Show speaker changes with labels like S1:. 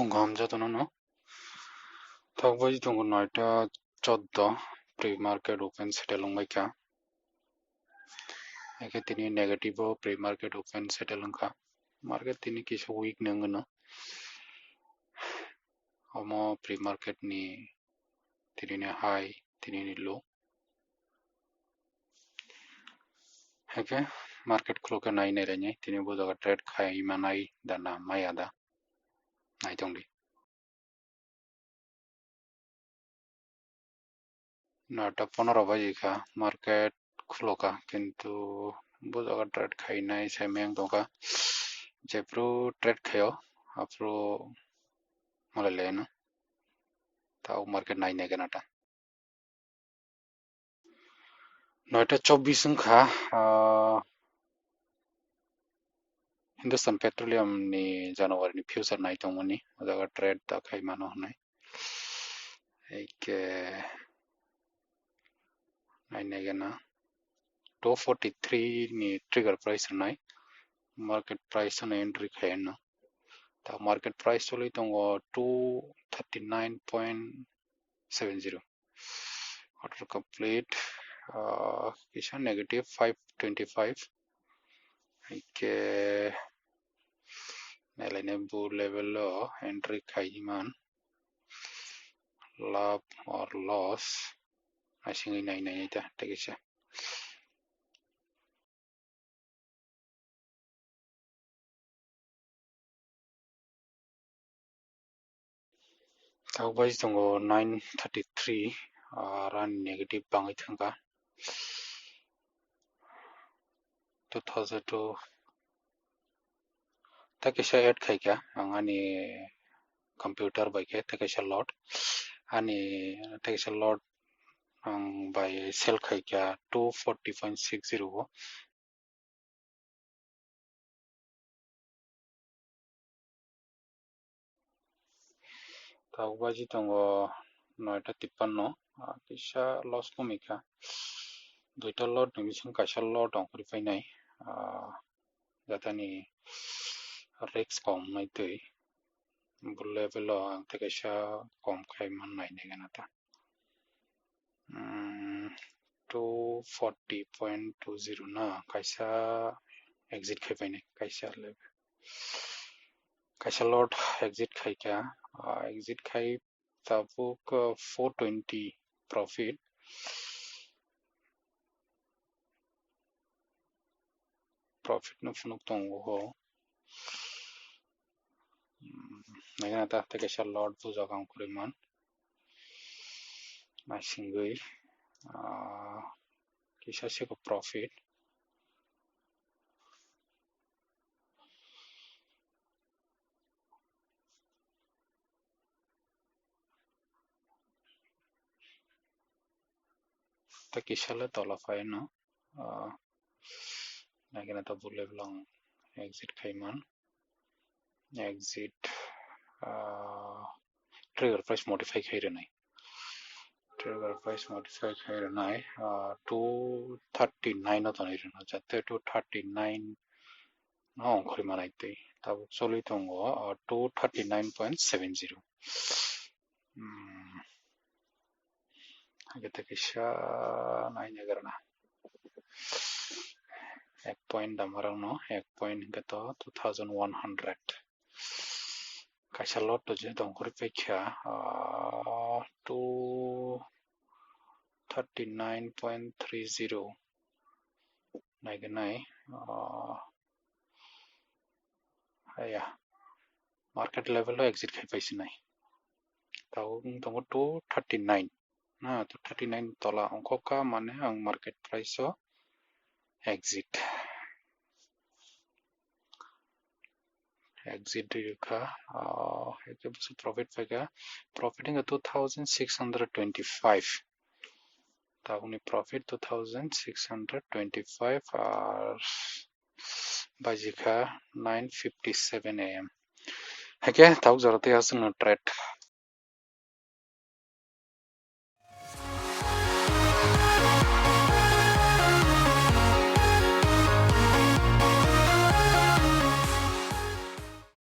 S1: 감자도는 탁바지 동거 나이트 쳤다 pre-market open settle ngai kya eke tini negative pre-market open settle ka market tini kisa weak nangana omo pre-market ni tini ne high tini ni low eke market clock nai ne ranye tini bodo ka trade khai manai dana mayada nai tongdi nata 15 baje ka market khloka kintu bodo ka trade khai nai semeng toka jepro trade khayo apro malalena tau market nai ne ganata noita 24 kha Hindustan Petroleum ni January ni future nai tongoni odaga trade ta khai mano nai eke nai negena 243 ni trigger price nai market price na entry khaina ta market price soli tongo 239.70 order complete kisha negative 525 eke nelaine bull level lo entry khaiman love or loss I think nai ta tekisha tau bai tongo 933 run negative bangai thanga 2002 takisha add khai kya angani computer by ke takisha lot ani takisha lot by sell khai kya 240.60 tau bai tongo 953 kisha loss komika duita lot nimising kasha lot ongkuri painai jatani risk kom nai tui bull level lo takisha kom khai man nai neganata 240.20 na kaisa exit khai paine kaisa level kaisa lot exit khai kya exit khai tabuk 420 profit no funuk tongo ho nagana ta kaisa lot buja kam kuriman na singui kisa se ko profit ta kisa le tola fai no nagana ta bulle long exit khaiman exit trigger price modify khaire nai trigger price modify khaire nai 239 to nai rena jatte 239 no khori manai te tabuk soli tongo 239.70 agate kisha nai negarna 1 point damarang no 1 point gato 2100 kaisa lot to je dongkori pekha 239.30 nai aya market level lo exit khai paisi nai tau tongo 239 na 239 tola ongko ka mane ang market price o exit ka eke busu profit pega profiting 2625 tauni profit 2625 bajika 9:57 am heke tau jarate asung trade